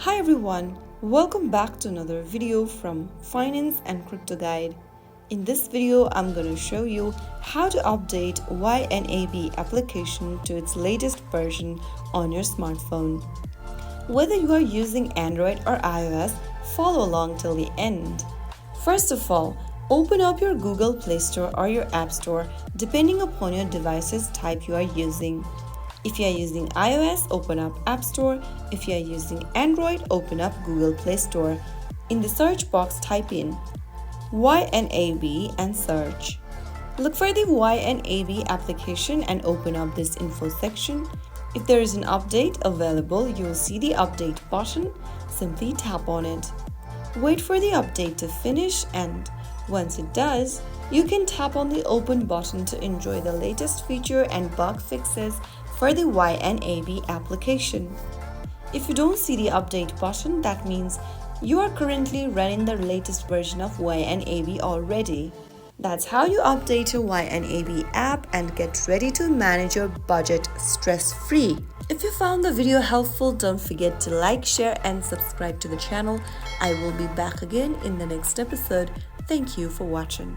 Hi everyone, welcome back to another video from Finance and Crypto Guide. In this video, I'm going to show you how to update YNAB application to its latest version on your smartphone. Whether you are using Android or iOS, follow along till the end. First of all, open up your Google Play Store or your App Store depending upon your device's type you are using. If you are using iOS, open up App Store. If you are using Android, open up Google Play Store. In the search box, type in YNAB and search. Look for the YNAB application and open up this info section. If there is an update available, you will see the update button. Simply tap on it. Wait for the update to finish, and once it does, you can tap on the open button to enjoy the latest feature and bug fixes for the YNAB application. If you don't see the update button, that means you are currently running the latest version of YNAB already. That's how you update your YNAB app and get ready to manage your budget stress-free. If you found the video helpful, don't forget to like, share and subscribe to the channel. I will be back again in the next episode. Thank you for watching.